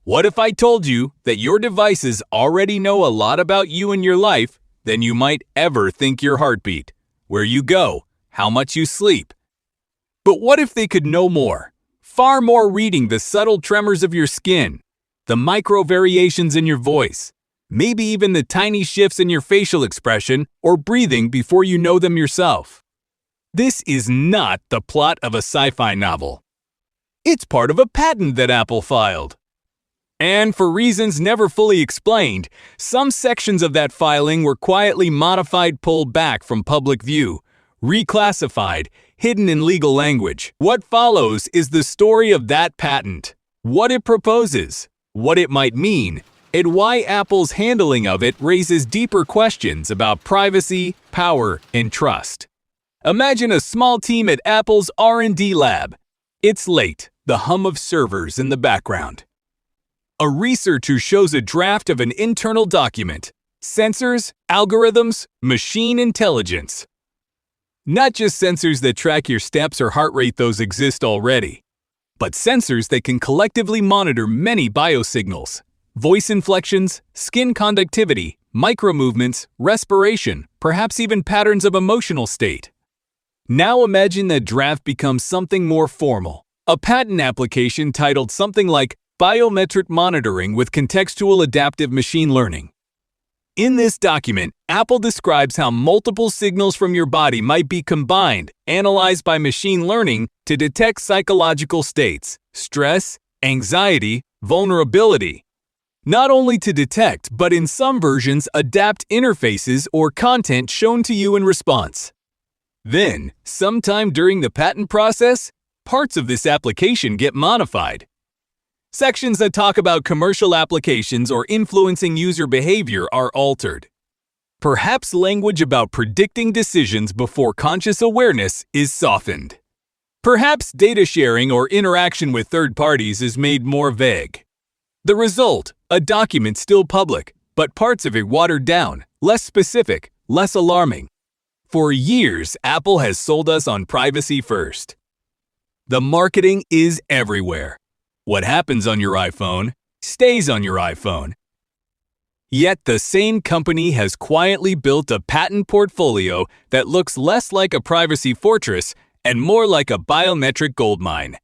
What if I told you that your devices already know a lot about you and your life than you might ever think your heartbeat, where you go, how much you sleep? But what if they could know more? Far more, reading the subtle tremors of your skin, the micro variations in your voice, maybe even the tiny shifts in your facial expression or breathing before you know them yourself. This is not the plot of a sci-fi novel. It's part of a patent that Apple filed. And for reasons never fully explained, some sections of that filing were quietly modified, pulled back from public view, reclassified, hidden in legal language. What follows is the story of that patent, what it proposes, what it might mean, and why Apple's handling of it raises deeper questions about privacy, power, and trust. Imagine a small team at Apple's R&D lab. It's late, the hum of servers in the background. A researcher shows a draft of an internal document. Sensors, algorithms, machine intelligence. Not just sensors that track your steps or heart rate, those exist already, but sensors that can collectively monitor many biosignals, voice inflections, skin conductivity, micromovements, respiration, perhaps even patterns of emotional state. Now imagine that draft becomes something more formal, a patent application titled something like Biometric Monitoring with Contextual Adaptive Machine Learning. In this document, Apple describes how multiple signals from your body might be combined, analyzed by machine learning to detect psychological states, stress, anxiety, vulnerability. Not only to detect, but in some versions adapt interfaces or content shown to you in response. Then, sometime during the patent process, parts of this application get modified. Sections that talk about commercial applications or influencing user behavior are altered. Perhaps language about predicting decisions before conscious awareness is softened. Perhaps data sharing or interaction with third parties is made more vague. The result, a document still public, but parts of it watered down, less specific, less alarming. For years, Apple has sold us on privacy first. The marketing is everywhere. What happens on your iPhone stays on your iPhone. Yet the same company has quietly built a patent portfolio that looks less like a privacy fortress and more like a biometric goldmine.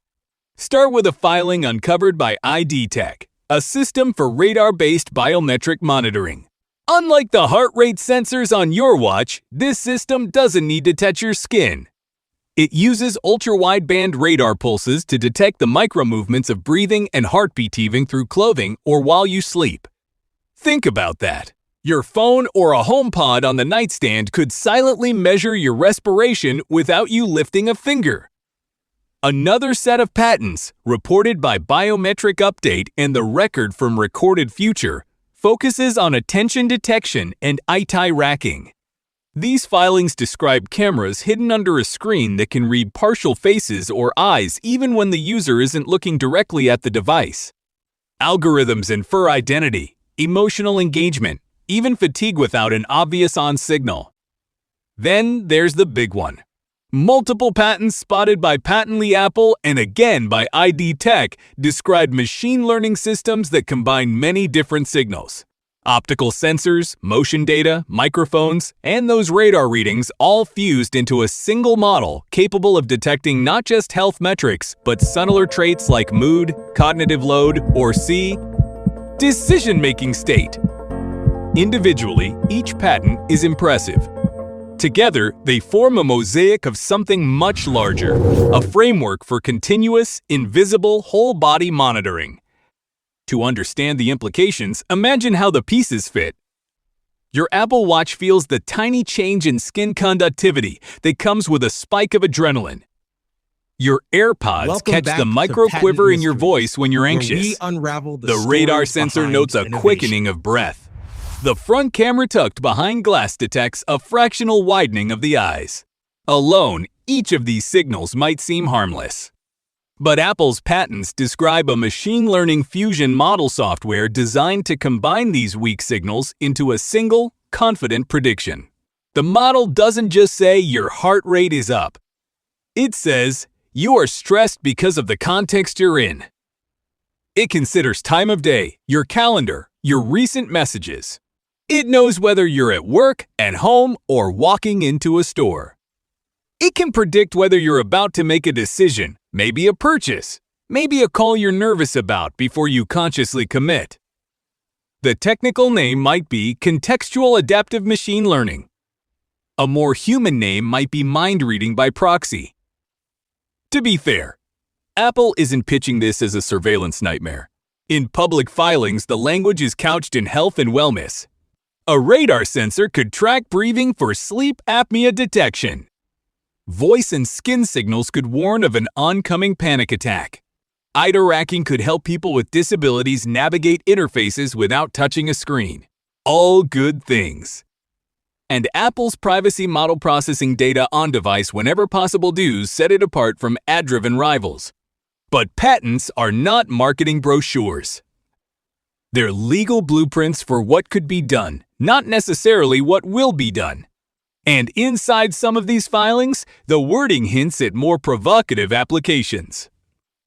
Start with a filing uncovered by ID Tech, a system for radar-based biometric monitoring. Unlike the heart rate sensors on your watch, this system doesn't need to touch your skin. It uses ultra-wideband radar pulses to detect the micromovements of breathing and heartbeat even through clothing or while you sleep. Think about that. Your phone or a HomePod on the nightstand could silently measure your respiration without you lifting a finger. Another set of patents, reported by Biometric Update and the Record from Recorded Future, focuses on attention detection and eye tracking. These filings describe cameras hidden under a screen that can read partial faces or eyes even when the user isn't looking directly at the device. Algorithms infer identity, emotional engagement, even fatigue without an obvious on signal. Then there's the big one. Multiple patents spotted by Patently Apple and again by ID Tech describe machine learning systems that combine many different signals. Optical sensors, motion data, microphones, and those radar readings all fused into a single model capable of detecting not just health metrics, but subtler traits like mood, cognitive load, or decision-making state. Individually, each patent is impressive. Together, they form a mosaic of something much larger, a framework for continuous, invisible, whole-body monitoring. To understand the implications, imagine how the pieces fit. Your Apple Watch feels the tiny change in skin conductivity that comes with a spike of adrenaline. Your AirPods catch the micro quiver in your voice when you're anxious. The radar sensor notes a quickening of breath. The front camera tucked behind glass detects a fractional widening of the eyes. Alone, each of these signals might seem harmless. But Apple's patents describe a machine learning fusion model software designed to combine these weak signals into a single, confident prediction. The model doesn't just say your heart rate is up. It says you are stressed because of the context you're in. It considers time of day, your calendar, your recent messages. It knows whether you're at work, at home, or walking into a store. It can predict whether you're about to make a decision, maybe a purchase, maybe a call you're nervous about before you consciously commit. The technical name might be contextual adaptive machine learning. A more human name might be mind reading by proxy. To be fair, Apple isn't pitching this as a surveillance nightmare. In public filings, the language is couched in health and wellness. A radar sensor could track breathing for sleep apnea detection. Voice and skin signals could warn of an oncoming panic attack. Eye tracking could help people with disabilities navigate interfaces without touching a screen. All good things. And Apple's privacy model processing data on device whenever possible does set it apart from ad-driven rivals. But patents are not marketing brochures. They're legal blueprints for what could be done, not necessarily what will be done. And inside some of these filings, the wording hints at more provocative applications.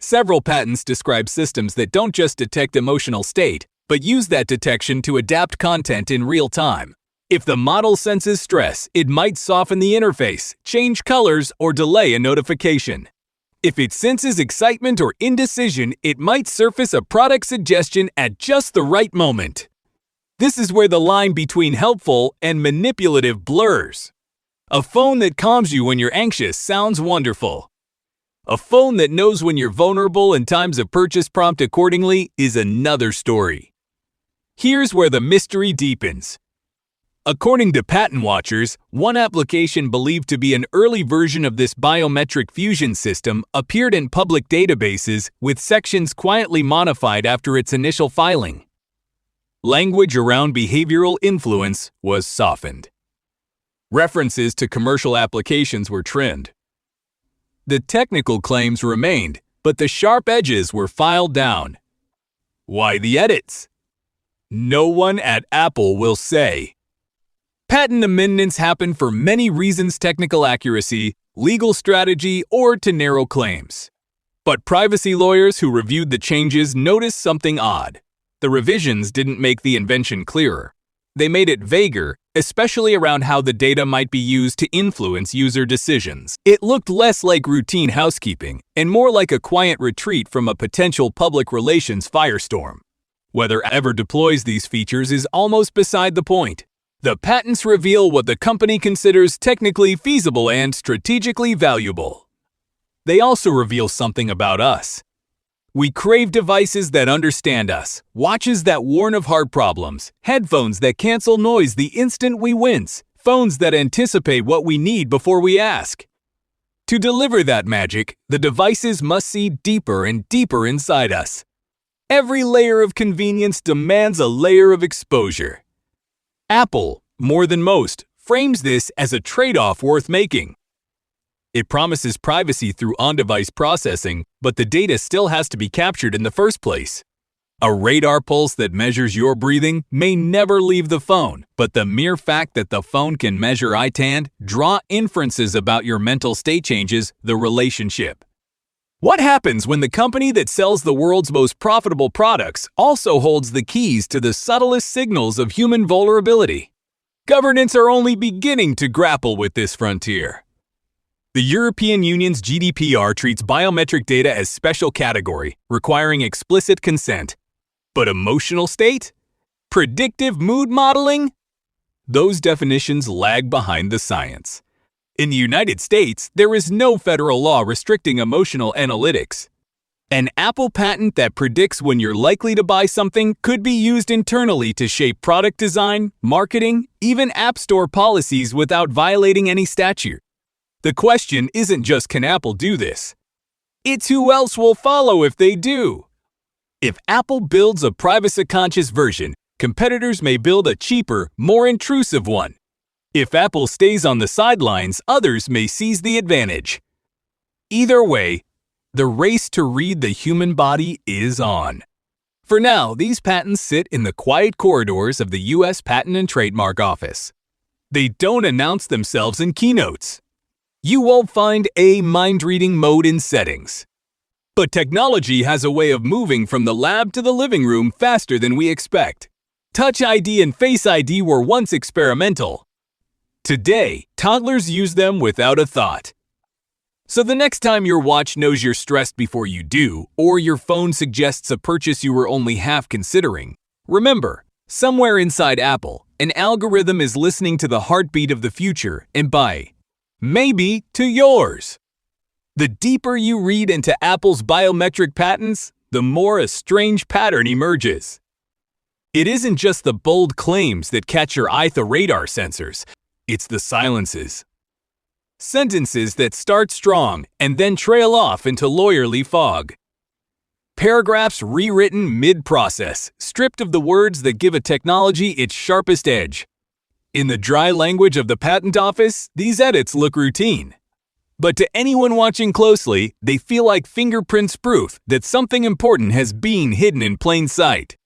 Several patents describe systems that don't just detect emotional state, but use that detection to adapt content in real time. If the model senses stress, it might soften the interface, change colors, or delay a notification. If it senses excitement or indecision, it might surface a product suggestion at just the right moment. This is where the line between helpful and manipulative blurs. A phone that calms you when you're anxious sounds wonderful. A phone that knows when you're vulnerable and times a purchase prompt accordingly is another story. Here's where the mystery deepens. According to patent watchers, one application believed to be an early version of this biometric fusion system appeared in public databases with sections quietly modified after its initial filing. Language around behavioral influence was softened. References to commercial applications were trimmed. The technical claims remained, but the sharp edges were filed down. Why the edits? No one at Apple will say. Patent amendments happen for many reasons: technical accuracy, legal strategy, or to narrow claims. But privacy lawyers who reviewed the changes noticed something odd. The revisions didn't make the invention clearer. They made it vaguer, especially around how the data might be used to influence user decisions. It looked less like routine housekeeping and more like a quiet retreat from a potential public relations firestorm. Whether Apple ever deploys these features is almost beside the point. The patents reveal what the company considers technically feasible and strategically valuable. They also reveal something about us. We crave devices that understand us, watches that warn of heart problems, headphones that cancel noise the instant we wince, phones that anticipate what we need before we ask. To deliver that magic, the devices must see deeper and deeper inside us. Every layer of convenience demands a layer of exposure. Apple, more than most, frames this as a trade-off worth making. It promises privacy through on-device processing, but the data still has to be captured in the first place. A radar pulse that measures your breathing may never leave the phone, but the mere fact that the phone can measure eye tan, draw inferences about your mental state changes the relationship. What happens when the company that sells the world's most profitable products also holds the keys to the subtlest signals of human vulnerability? Governments are only beginning to grapple with this frontier. The European Union's GDPR treats biometric data as special category, requiring explicit consent. But emotional state? Predictive mood modeling? Those definitions lag behind the science. In the United States, there is no federal law restricting emotional analytics. An Apple patent that predicts when you're likely to buy something could be used internally to shape product design, marketing, even App Store policies without violating any statute. The question isn't just can Apple do this? It's who else will follow if they do. If Apple builds a privacy-conscious version, competitors may build a cheaper, more intrusive one. If Apple stays on the sidelines, others may seize the advantage. Either way, the race to read the human body is on. For now, these patents sit in the quiet corridors of the U.S. Patent and Trademark Office. They don't announce themselves in keynotes. You won't find a mind-reading mode in settings. But technology has a way of moving from the lab to the living room faster than we expect. Touch ID and Face ID were once experimental. Today, toddlers use them without a thought. So the next time your watch knows you're stressed before you do, or your phone suggests a purchase you were only half considering, remember, somewhere inside Apple, an algorithm is listening to the heartbeat of the future and maybe to yours. The deeper you read into Apple's biometric patents, the more a strange pattern emerges. It isn't just the bold claims that catch your eye through radar sensors, it's the silences. Sentences that start strong and then trail off into lawyerly fog. Paragraphs rewritten mid-process, stripped of the words that give a technology its sharpest edge. In the dry language of the patent office, these edits look routine. But to anyone watching closely, they feel like fingerprints proof that something important has been hidden in plain sight.